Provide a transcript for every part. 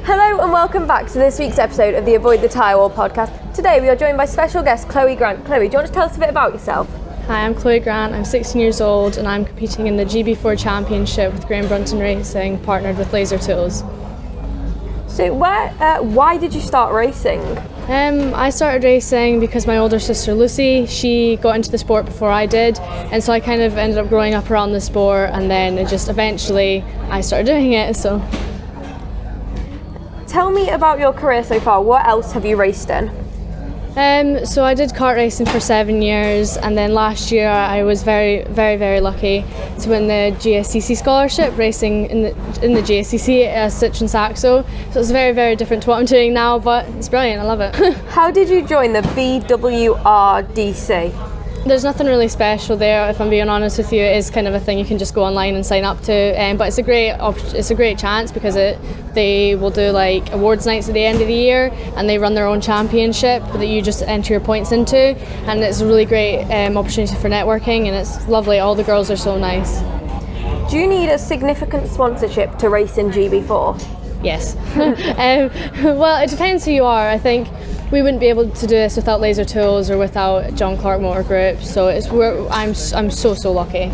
Hello and welcome back to this week's episode of the Avoid the Tyrewall podcast. Today we are joined by special guest Chloe Grant. Chloe, do you want to tell us a bit about yourself? Hi, I'm Chloe Grant, I'm 16 years old and I'm competing in the GB4 Championship with Graham Brunton Racing, partnered with Laser Tools. So why did you start racing? I started racing because my older sister Lucy, she got into the sport before I did, and so I kind of ended up growing up around the sport, and then it just eventually I started doing it. So tell me about your career so far. What else have you raced in? So I did kart racing for 7 years, and then last year I was very, very, very lucky to win the GSCC scholarship, racing in the GSCC at Citroen Saxo. So it's very, very different to what I'm doing now, but it's brilliant. I love it. How did you join the WRDC? There's nothing really special there, if I'm being honest with you. It is kind of a thing you can just go online and sign up to, but it's a great chance because they will do like awards nights at the end of the year, and they run their own championship that you just enter your points into, and it's a really great opportunity for networking, and it's lovely. All the girls are so nice. Do you need a significant sponsorship to race in GB4? Yes. Well, it depends who you are. I think we wouldn't be able to do this without Laser Tools or without John Clark Motor Group, so I'm so lucky.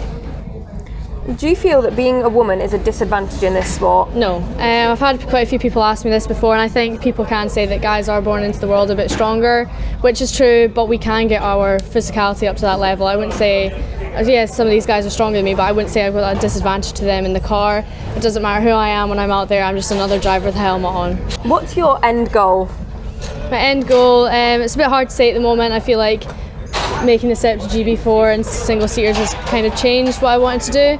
Do you feel that being a woman is a disadvantage in this sport? No. I've had quite a few people ask me this before, and I think people can say that guys are born into the world a bit stronger, which is true, but we can get our physicality up to that level. I wouldn't say, yes, some of these guys are stronger than me, but I wouldn't say I've got a disadvantage to them in the car. It doesn't matter who I am when I'm out there, I'm just another driver with a helmet on. What's your end goal? My end goal, it's a bit hard to say at the moment. I feel like making the step to GB4 and single seaters has kind of changed what I wanted to do,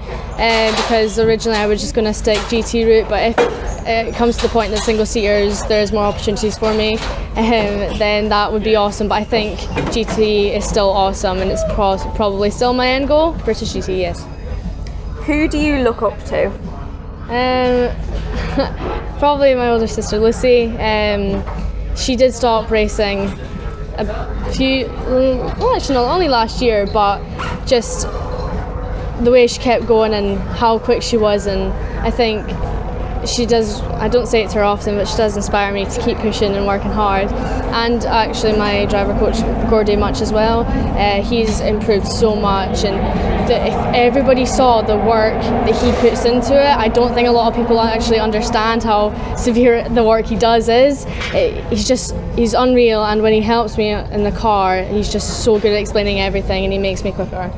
because originally I was just going to stick GT route, but if it comes to the point that single seaters there's more opportunities for me, then that would be awesome. But I think GT is still awesome, and it's probably still my end goal. British GT, yes. Who do you look up to? Probably my older sister Lucy. She did stop racing only last year, but just the way she kept going and how quick she was, and I think she does, I don't say it to her often, but she does inspire me to keep pushing and working hard. And actually my driver coach Gordy Much as well, he's improved so much, and if everybody saw the work that he puts into it, I don't think a lot of people actually understand how severe the work he does is. He's unreal, and when he helps me in the car, he's just so good at explaining everything, and he makes me quicker.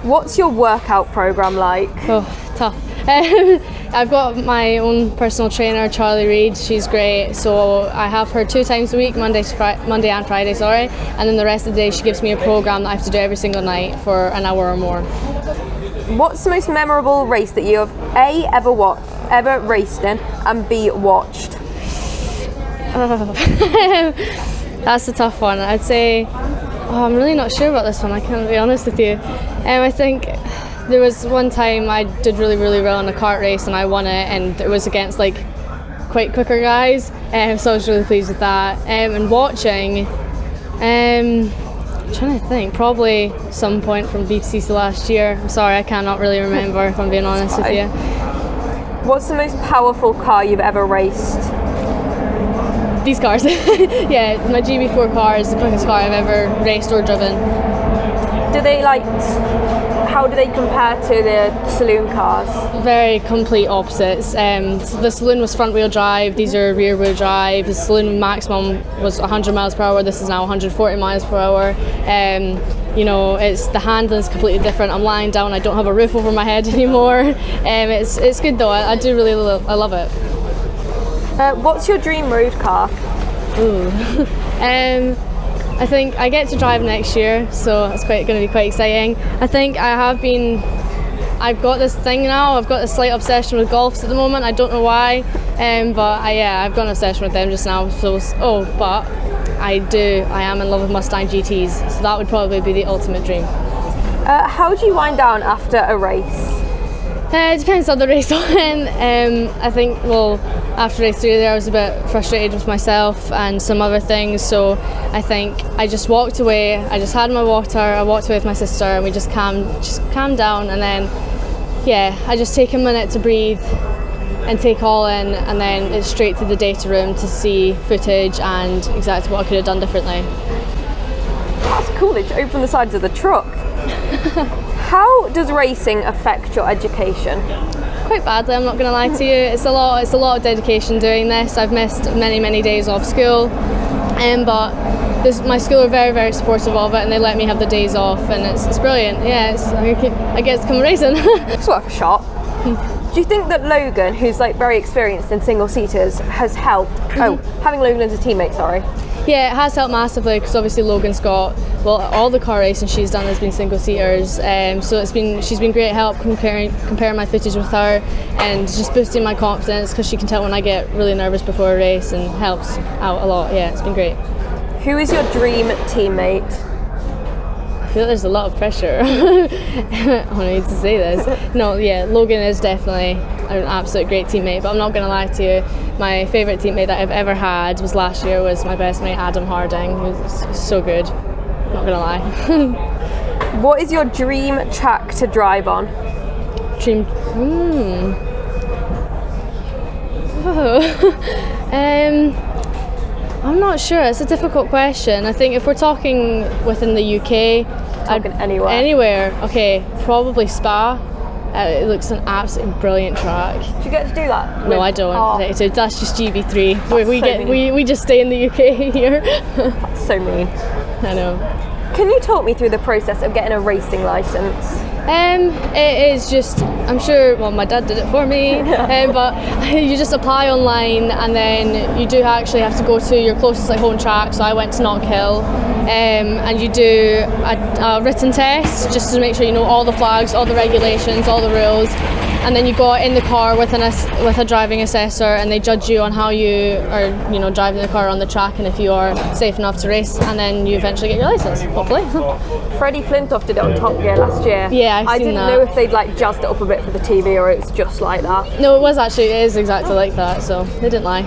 What's your workout program like? Oh, tough. I've got my own personal trainer, Charlie Reed. She's great, so I have her 2 times a week, Monday and Friday, and then the rest of the day she gives me a program that I have to do every single night for an hour or more. What's the most memorable race that you have A, ever raced in, and B, watched? That's a tough one. I'd say, I'm really not sure about this one, I can't be honest with you. I think there was one time I did really, really well in a kart race and I won it, and it was against like quite quicker guys, so I was really pleased with that. And watching, I'm trying to think, probably some point from BCC last year. I'm sorry, I cannot really remember if I'm being honest with you. What's the most powerful car you've ever raced? These cars. Yeah, my GB4 car is the quickest car I've ever raced or driven. How do they compare to the Saloon cars? Very complete opposites. So the Saloon was front wheel drive, these are rear wheel drive. The Saloon maximum was 100 miles per hour, this is now 140 miles per hour. It's the handling's completely different. I'm lying down, I don't have a roof over my head anymore. It's good though, I do really I love it. What's your dream road car? Ooh. I think I get to drive next year, so it's going to be quite exciting. I think I've got this thing now, I've got a slight obsession with golfs at the moment, I don't know why, but I've got an obsession with them just now, but I am in love with Mustang GTs, so that would probably be the ultimate dream. How do you wind down after a race? It depends on the race I'm in. I think, after race 3 there I was a bit frustrated with myself and some other things, so I think I just walked away, I just had my water, I walked away with my sister and we just calmed down, and then I just take a minute to breathe and take all in, and then it's straight to the data room to see footage and exactly what I could have done differently. That's cool, they open the sides of the truck. How does racing affect your education? Quite badly, I'm not going to lie to you. It's a lot of dedication doing this. I've missed many days off school, but my school are very, very supportive of it, and they let me have the days off, and it's brilliant. Yeah, I get to come racing. It's worth a shot. Do you think that Logan, who's like very experienced in single seaters, has helped? Having Logan as a teammate, sorry. Yeah, it has helped massively, because obviously Logan's got, well, all the car racing she's done has been single seaters, so she's been great help comparing my footage with her, and just boosting my confidence, because she can tell when I get really nervous before a race, and helps out a lot. Yeah, it's been great. Who is your dream teammate? I feel there's a lot of pressure on me to say this. No, yeah, Logan is definitely an absolute great teammate, but I'm not going to lie to you. My favourite teammate that I've ever had was last year, was my best mate Adam Harding, who's so good. Not going to lie. What is your dream track to drive on? I'm not sure. It's a difficult question. I think if we're talking within the UK, anywhere. Okay, probably Spa. It looks an absolutely brilliant track. Do you get to do that? No, I don't. Oh. So that's just GB3. We just stay in the UK here. That's so mean. I know. Can you talk me through the process of getting a racing licence? It is just, I'm sure, well, my dad did it for me, but you just apply online, and then you do actually have to go to your closest home track. So I went to Knockhill, and you do a written test just to make sure you know all the flags, all the regulations, all the rules, and then you go out in the car with a driving assessor, and they judge you on how you are, driving the car on the track, and if you are safe enough to race, and then you eventually get your licence, hopefully. Freddie Flintoff did it on Top Gear last year. Yeah, I didn't know if they'd jazzed it up a bit for the TV, or it's just like that. No, it is exactly like that, so they didn't lie.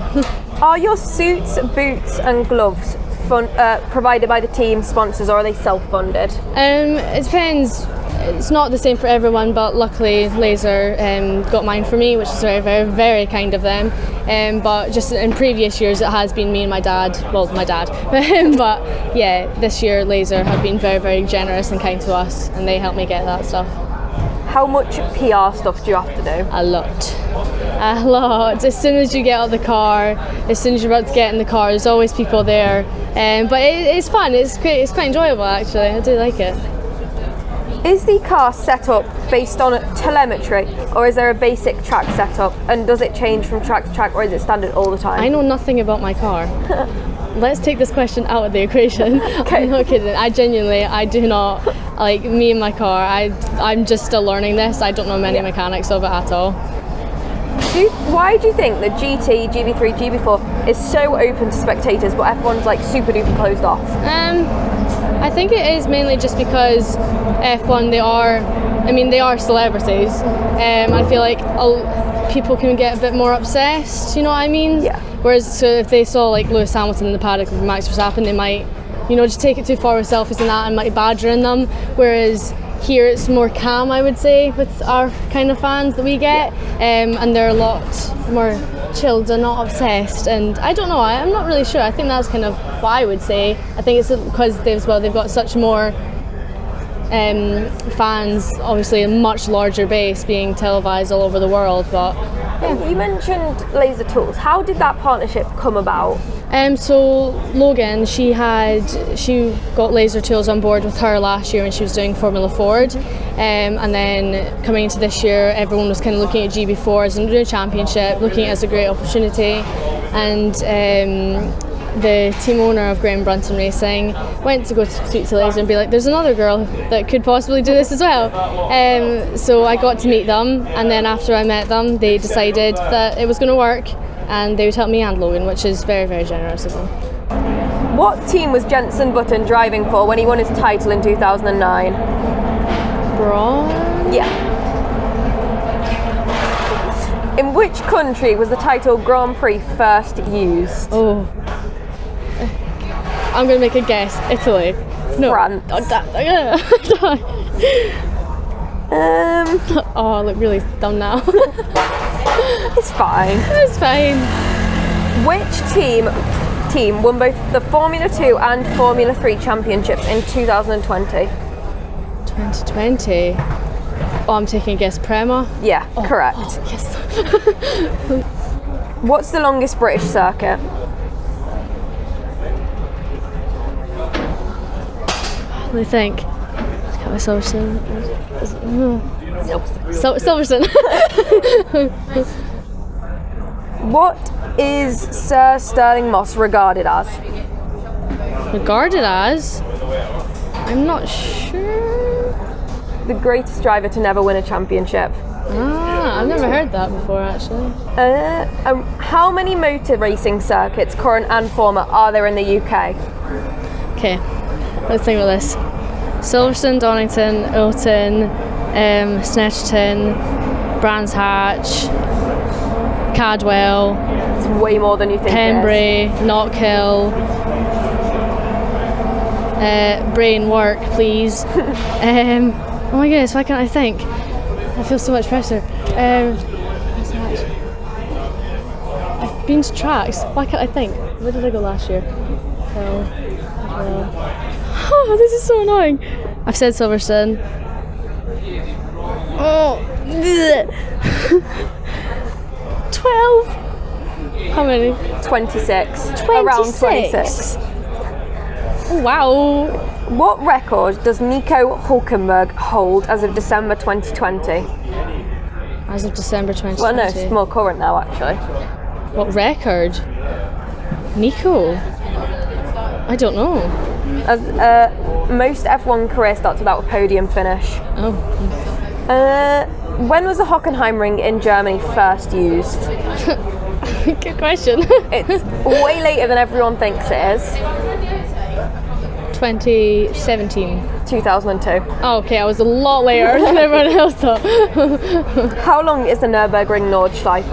Are your suits, boots and gloves provided by the team sponsors, or are they self-funded? It depends. It's not the same for everyone, but luckily Laser got mine for me, which is very, very, very kind of them. But just in previous years it has been me and my dad, but yeah, this year Laser have been very, very generous and kind to us, and they helped me get that stuff. How much PR stuff do you have to do? A lot. As soon as you get out of the car, as soon as you're about to get in the car, there's always people there. But it's fun, it's great, it's quite enjoyable actually, I do like it. Is the car set up based on telemetry, or is there a basic track setup, and does it change from track to track, or is it standard all the time? I know nothing about my car. Let's take this question out of the equation. Okay. I'm not kidding. I do not, me and my car, I'm just still learning this. I don't know many mechanics of it at all. Why do you think the GT, GB3, GB4 is so open to spectators, but F1's super duper closed off? I think it is mainly just because F1, they are celebrities. I feel like people can get a bit more obsessed, you know what I mean? Yeah. Whereas, so if they saw Lewis Hamilton in the paddock with Max Verstappen, they might, just take it too far with selfies and that, and might badgering them. Whereas here it's more calm, I would say, with our kind of fans that we get, and they're a lot more chilled and not obsessed. And I don't know, I'm not really sure. I think that's kind of what I would say. I think it's because they've got such more fans, obviously a much larger base being televised all over the world. But yeah. You mentioned Laser Tools. How did that partnership come about? So Logan, she got Laser Tools on board with her last year when she was doing Formula Ford, and then coming into this year, everyone was kind of looking at GB4 as a new championship, looking at it as a great opportunity, and the team owner of Graham Brunton Racing went to go speak to Laser and be like, there's another girl that could possibly do this as well. So I got to meet them, and then after I met them, they decided that it was going to work, and they would help me and Logan, which is very, very generous of them. What team was Jensen Button driving for when he won his title in 2009? Braun? Yeah. In which country was the title Grand Prix first used? Oh. I'm going to make a guess. Italy. No. France. Oh, I look really dumb now. It's fine. It's fine. Which team won both the Formula 2 and Formula 3 championships in 2020? 2020. Oh, I'm taking a guess. Prema? Yeah, correct. Oh, yes. What's the longest British circuit? What do you think? Silverstone. Silverstone. What is Sir Stirling Moss regarded as? Regarded as? I'm not sure. The greatest driver to never win a championship. Ah, I've never heard that before actually. How many motor racing circuits, current and former, are there in the UK? Okay, let's think about this. Silverstone, Donington, Oulton, Snetterton, Brands Hatch, Cadwell. It's way more than you think. Pembrey, Knockhill, brain work, please. Oh my goodness, why can't I think? I feel so much pressure. I've been to tracks. Why can't I think? Where did I go last year? Oh, this is so annoying. I've said Silverstone. Oh, 12. How many? 26. 26. Around 26. Oh, wow. What record does Nico Hulkenberg hold as of December 2020? As of December 2020. Well, no, it's more current now, actually. What record? Nico? I don't know. As most F1 career starts without a podium finish. Oh. When was the Hockenheim ring in Germany first used? Good question. It's way later than everyone thinks it is. 2017. 2002. Oh, okay, I was a lot later than everyone else thought. How long is the Nürburgring Nordschleife?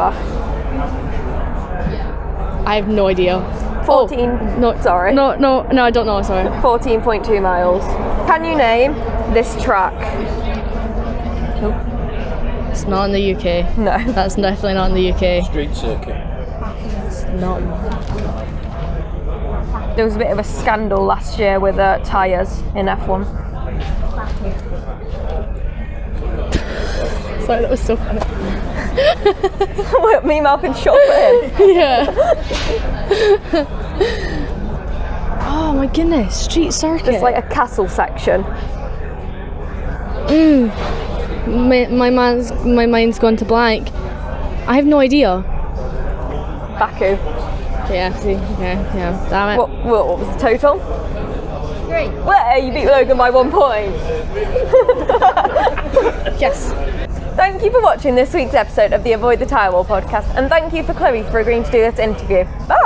I have no idea. 14. No, sorry. No, I don't know. Sorry. 14.2 miles. Can you name this track? Nope. It's not in the UK. No. That's definitely not in the UK. Street circuit. It's not. There was a bit of a scandal last year with tyres in F1. Sorry, that was so funny. Me, Malcolm, shot in. Yeah. Oh my goodness, street circuit. It's like a castle section. My mind's gone to blank. I have no idea. Baku. Yeah, see, yeah, damn it. What was the total? 3. Where you beat Logan by 1 point. Yes. Thank you for watching this week's episode of the Avoid the Tyrewall podcast, and thank you for Chloe for agreeing to do this interview. Bye!